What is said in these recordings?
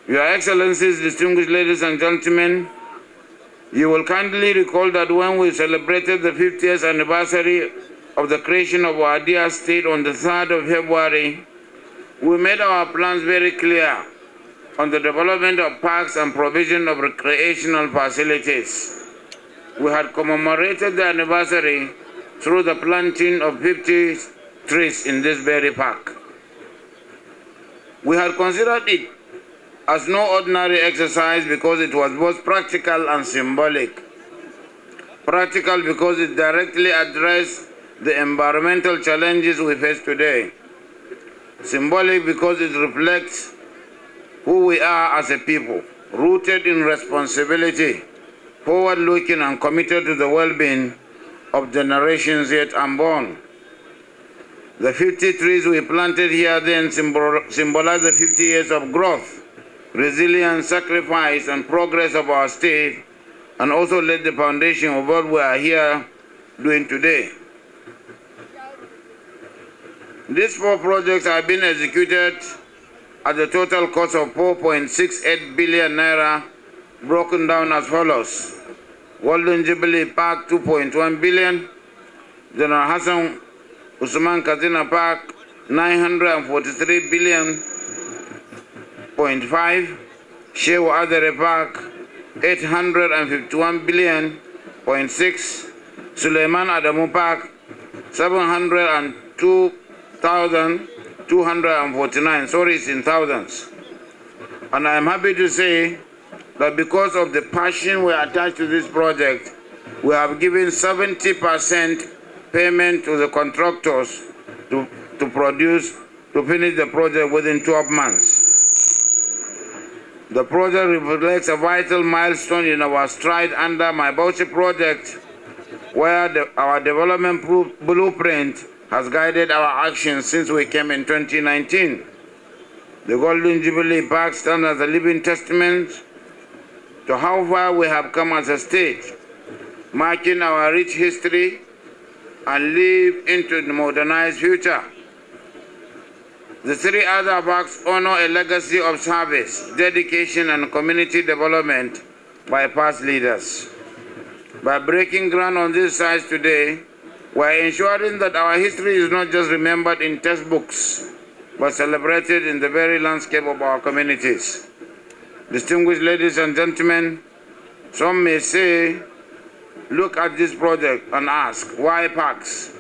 Your Excellencies, distinguished ladies and gentlemen, you will kindly recall that when we celebrated the 50th anniversary of the creation of our dear state on the 3rd of February, we made our plans very clear on the development of parks and provision of recreational facilities. We had commemorated the anniversary through the planting of 50 trees in this very park. We had considered it as no ordinary exercise because it was both practical and symbolic. Practical because it directly addressed the environmental challenges we face today. Symbolic because it reflects who we are as a people, rooted in responsibility, forward-looking and committed to the well-being of generations yet unborn. The 50 trees we planted here then symbolize the 50 years of growth, resilience, sacrifice, and progress of our state, and also laid the foundation of what we are here doing today. These 4 projects have been executed at a total cost of 4.68 billion naira, broken down as follows. Golden Jubilee Park, 2.1 billion. General Hassan Usman Katsina Park, 943 billion. 0.5, Shehu Adere Park, 851 billion. 0.6, Suleiman Adamu Park, 702,249. Sorry, it's in thousands. And I am happy to say that because of the passion we attach to this project, we have given 70% payment to the contractors to finish the project within 12 months. The project reflects a vital milestone in our stride under my Bauchi project, where our development blueprint has guided our actions since we came in 2019. The Golden Jubilee Park stands as a living testament to how far we have come as a state, marking our rich history and live into the modernized future. The 3 other parks honor a legacy of service, dedication, and community development by past leaders. By breaking ground on these sites today, we are ensuring that our history is not just remembered in textbooks, but celebrated in the very landscape of our communities. Distinguished ladies and gentlemen, some may say, look at this project and ask, why parks?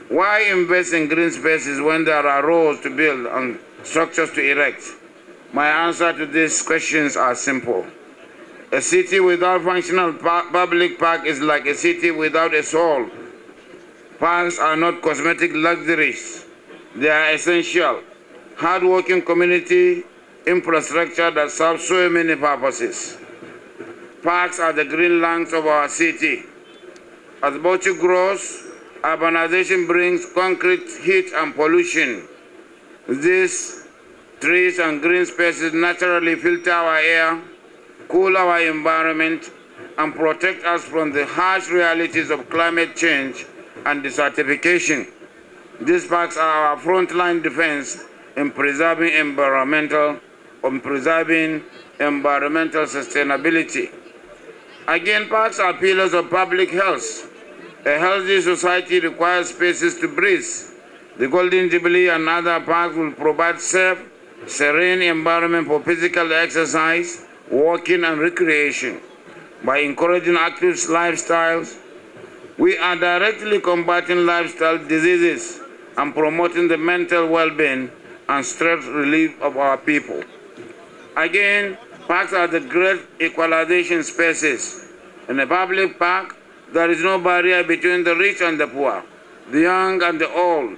Why invest in green spaces when there are roads to build and structures to erect? My answer to these questions are simple. A city without functional public park is like a city without a soul. Parks are not cosmetic luxuries. They are essential, hard-working community infrastructure that serves so many purposes. Parks are the green lungs of our city. As Bauchi grows, urbanization brings concrete heat and pollution. These trees and green spaces naturally filter our air, cool our environment, and protect us from the harsh realities of climate change and desertification. These parks are our frontline defense in preserving environmental sustainability. Again, parks are pillars of public health. A healthy society requires spaces to breathe. The Golden Jubilee and other parks will provide safe, serene environment for physical exercise, walking, and recreation. By encouraging active lifestyles, we are directly combating lifestyle diseases and promoting the mental well-being and stress relief of our people. Again, parks are the great equalization spaces. In a public park, there is no barrier between the rich and the poor, the young and the old.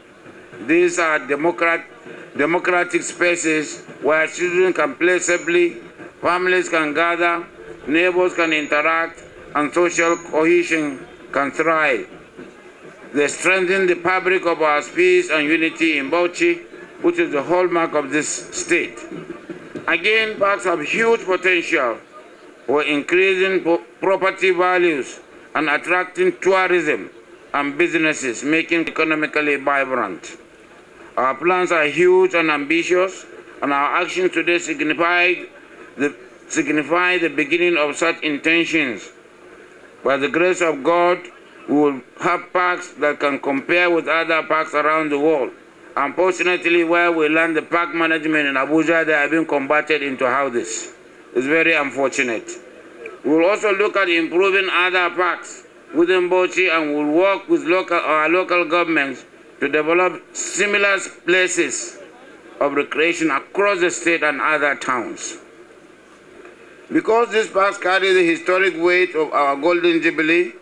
These are democratic spaces where children can play safely, families can gather, neighbors can interact, and social cohesion can thrive. They strengthen the fabric of our peace and unity in Bauchi, which is the hallmark of this state. Again, parks have huge potential for increasing property values and attracting tourism and businesses, making economically vibrant. Our plans are huge and ambitious, and our actions today signify signify the beginning of such intentions. By the grace of God, we will have parks that can compare with other parks around the world. Unfortunately, where we learn the park management in Abuja, they have been converted into houses. It's very unfortunate. We will also look at improving other parks within Bauchi, and will work with our local governments to develop similar places of recreation across the state and other towns. Because these parks carry the historic weight of our Golden Jubilee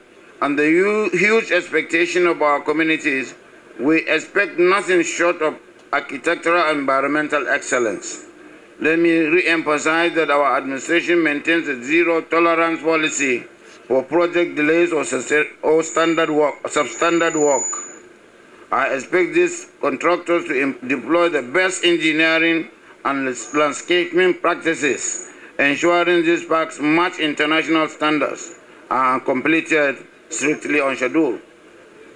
and the huge expectation of our communities, we expect nothing short of architectural and environmental excellence. Let me re-emphasize that our administration maintains a zero-tolerance policy for project delays or substandard work. I expect these contractors to deploy the best engineering and landscaping practices, ensuring these parks match international standards and are completed strictly on schedule.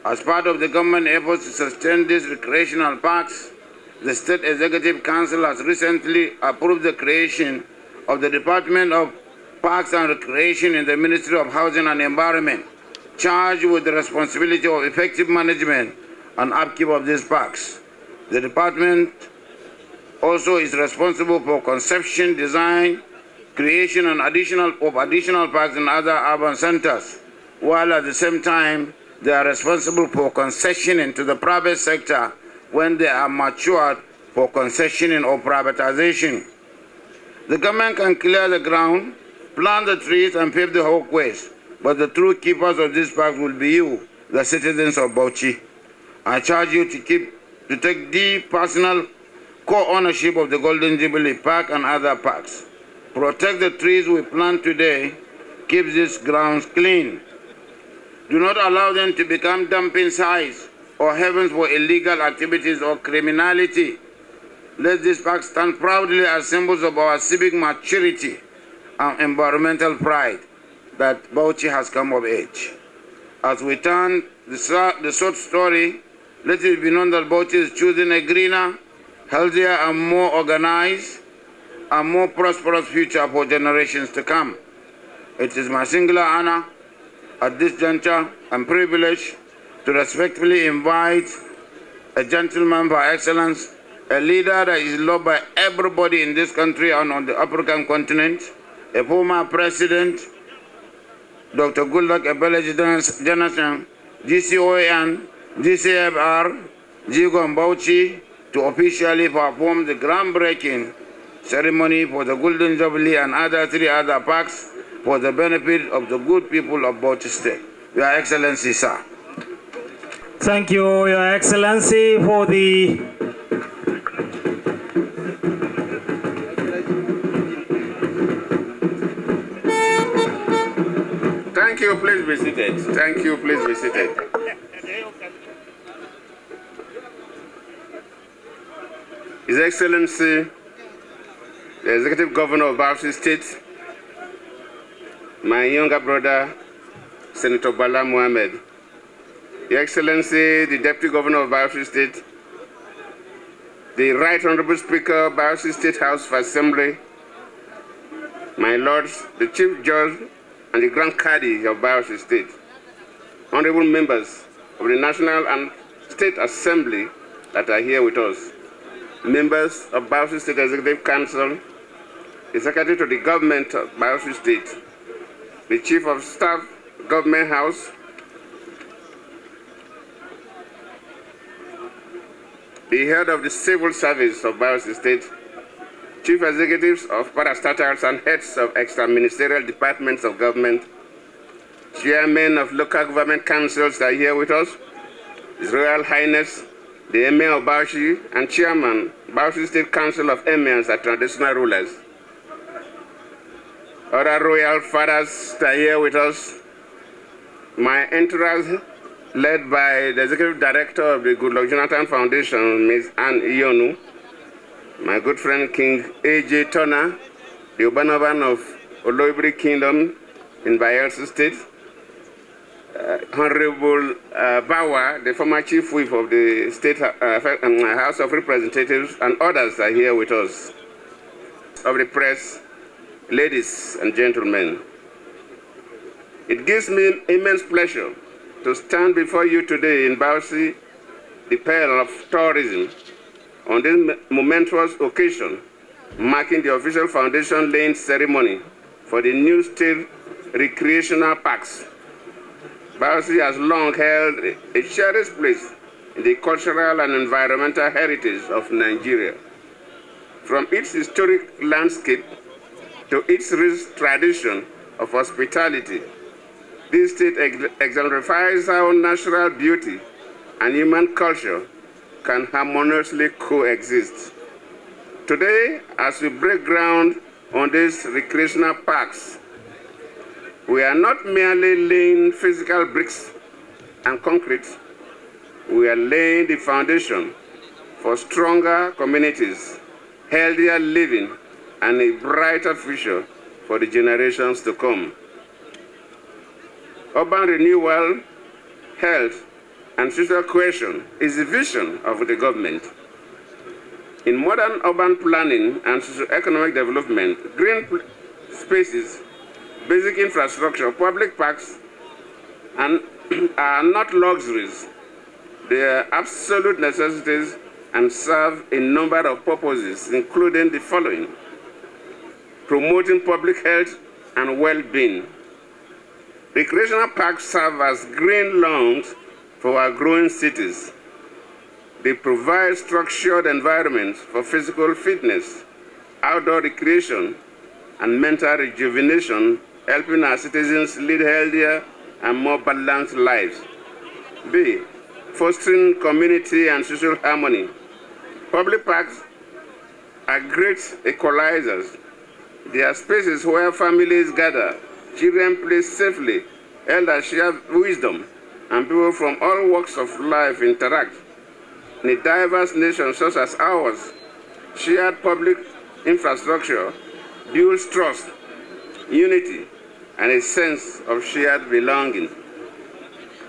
As part of the government efforts to sustain these recreational parks, the State Executive Council has recently approved the creation of the Department of Parks and Recreation in the Ministry of Housing and Environment, charged with the responsibility of effective management and upkeep of these parks. The department also is responsible for conception, design, creation, and additional parks in other urban centers, while at the same time they are responsible for concessioning to the private sector when they are matured for concessioning or privatization. The government can clear the ground, plant the trees, and pave the walkways, but the true keepers of these parks will be you, the citizens of Bauchi. I charge you to take deep personal co-ownership of the Golden Jubilee Park and other parks. Protect the trees we plant today, keep these grounds clean. Do not allow them to become dumping sites or havens for illegal activities or criminality. Let these parks stand proudly as symbols of our civic maturity and environmental pride that Bauchi has come of age. As we turn the short story, let it be known that Bauchi is choosing a greener, healthier, and more organized and more prosperous future for generations to come. It is my singular honor at this juncture and privilege to respectfully invite a gentleman by excellence, a leader that is loved by everybody in this country and on the African continent, a former president, Dr. Goodluck, Jonathan, GCON, GCFR, Jigon Bauchi, to officially perform the groundbreaking ceremony for the Golden Jubilee and three other parks for the benefit of the good people of Bauchi State. Your Excellency, sir. Thank you, Your Excellency, for the Thank you, please be seated. Thank you, please be seated. His Excellency, the Executive Governor of Bauchi State, my younger brother, Senator Bala Mohamed, Your Excellency, the Deputy Governor of Bauchi State, the Right Honorable Speaker of Bauchi State House of Assembly, my lords, the Chief Judge and the Grand Cadi of Bauchi State, honorable members of the National and State Assembly that are here with us, members of Bauchi State Executive Council, the Secretary to the Government of Bauchi State, the Chief of Staff, Government House, the Head of the Civil Service of Bauchi State, Chief Executives of Parastatals and Heads of Extra-Ministerial Departments of Government, Chairmen of Local Government Councils that are here with us, His Royal Highness, the Emir of Bauchi, and Chairman, Bauchi State Council of Emirs and Traditional Rulers. Other Royal Fathers that are here with us, my entourage led by the Executive Director of the Goodluck Jonathan Foundation, Ms. Anne Iyonu, my good friend King A.J. Turner, the Obanoban of Oloibiri Kingdom in Bayelsa State, Honorable Bawa, the former Chief Whip of the State House of Representatives, and others are here with us, of the press, ladies and gentlemen, it gives me immense pleasure to stand before you today in Bauchi, the pearl of tourism, on this momentous occasion, marking the official foundation laying ceremony for the new state recreational parks. Bauchi has long held a cherished place in the cultural and environmental heritage of Nigeria. From its historic landscape to its rich tradition of hospitality, this state exemplifies how natural beauty and human culture can harmoniously coexist. Today, as we break ground on these recreational parks, we are not merely laying physical bricks and concrete, we are laying the foundation for stronger communities, healthier living, and a brighter future for the generations to come. Urban renewal, health, and social cohesion is the vision of the government. In modern urban planning and socio-economic development, green spaces, basic infrastructure, public parks are not luxuries. They are absolute necessities and serve a number of purposes, including the following: promoting public health and well-being. Recreational parks serve as green lawns for our growing cities. They provide structured environments for physical fitness, outdoor recreation, and mental rejuvenation, helping our citizens lead healthier and more balanced lives. B, fostering community and social harmony. Public parks are great equalizers. They are spaces where families gather, children play safely, elders share wisdom, and people from all walks of life interact. In a diverse nation such as ours, shared public infrastructure builds trust, unity, and a sense of shared belonging.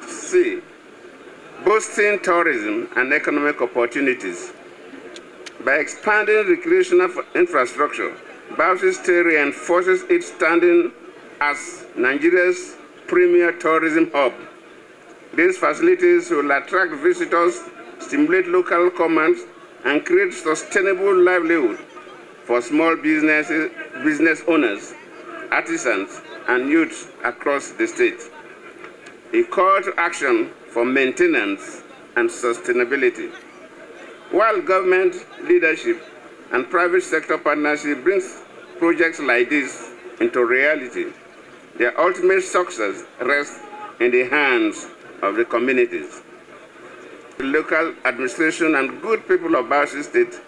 C, boosting tourism and economic opportunities. By expanding recreational infrastructure, Bauchi State reinforces its standing as Nigeria's premier tourism hub. These facilities will attract visitors, stimulate local commerce, and create sustainable livelihood for small business owners, artisans, and youths across the state. A call to action for maintenance and sustainability. While government leadership and private sector partnership brings projects like this into reality, their ultimate success rests in the hands of the communities. The local administration and good people of Bauchi State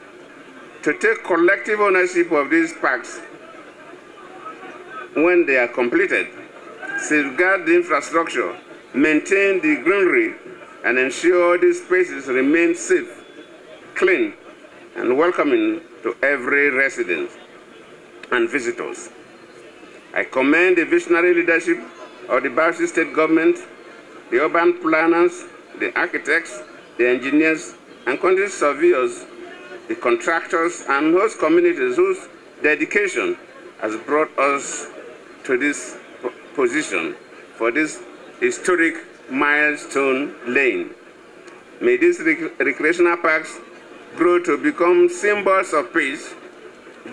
to take collective ownership of these parks when they are completed, safeguard the infrastructure, maintain the greenery, and ensure these spaces remain safe, clean, and welcoming to every resident and visitors. I commend the visionary leadership of the Bauchi State government, the urban planners, the architects, the engineers, and country surveyors, the contractors, and host communities whose dedication has brought us to this position for this historic milestone laying. May these recreational parks grow to become symbols of peace,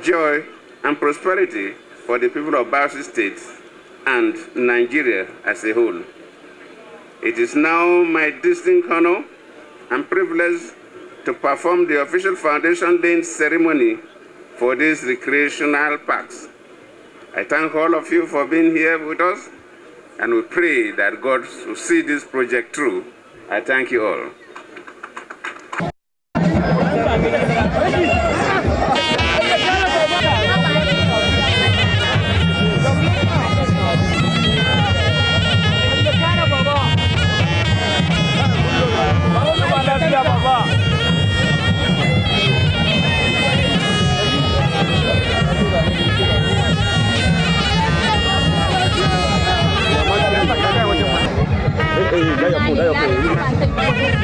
joy, and prosperity for the people of Bauchi State and Nigeria as a whole. It is now my distinct honor and privilege to perform the official foundation laying ceremony for these recreational parks. I thank all of you for being here with us, and we pray that God will see this project through. I thank you all.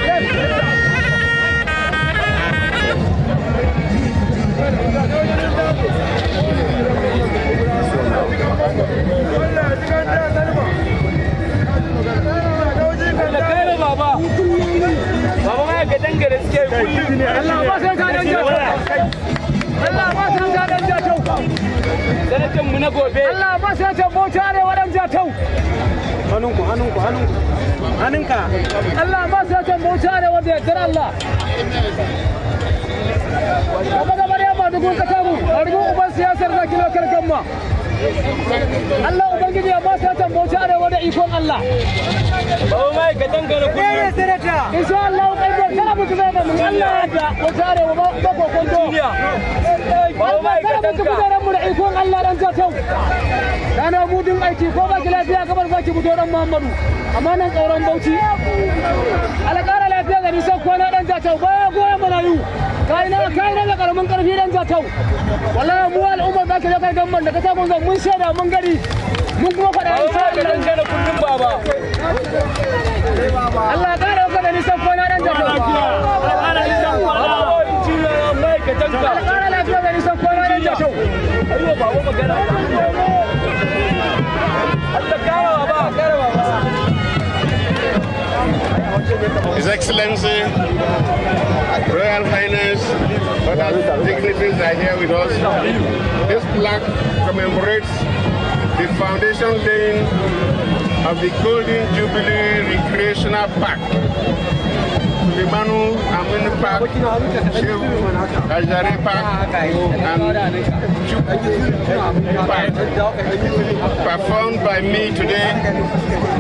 Hey, mu na gobe. Allah ba sai ta Bauchi Arewa dan Jatau. Hannunka. Allah ba sai ta Bauchi Arewa da yardar Allah. Kuma da bariya ba dugun katabu, a rubu uban siyasar da kilo karkamma. Allah ubangiji ya ba sai ta Bauchi Arewa da ikon Allah. Bawo mai ka dangana ku. Insha Allah kai da kana mutu da mun Allah da Bauchi Arewa ba ko kondo. Bawo mai ka dangana mu da ikon Allah dan Jatau. Dana mudin aiki ko ba ki lafiya kamar zaki mu doran Muhammadu. Amma nan tsoron Bauchi. Alƙara lafiya ga nisan kwana dan Jatau baya goyen marayu. Kai na da karamin karfi dan Jatau. Wallahi mu al'umma za ka je kai gamban da ka ta mun mun shaida mun gari. Mun kuma faɗa insha Allah dan kullum baba. Allah ya kare ka da nisan kwana dan Jatau. Allah ya nisan kwana. Mai ka tanka. Allah lafiya da nisan kwana dan Jatau. Ayyo baba magana. Allah kare baba. His Excellency, Royal Highness, other dignitaries are here with us. This plaque commemorates the foundation laying of the Golden Jubilee Recreational Park. Limanu Aminu Park, Shehu Ajare Park, and Jubilee Park, performed by me today,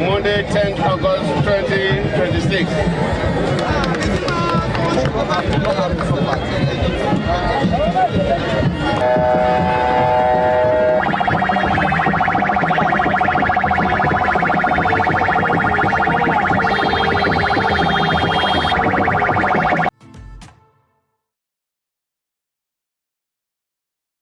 Monday, 10th August 2026.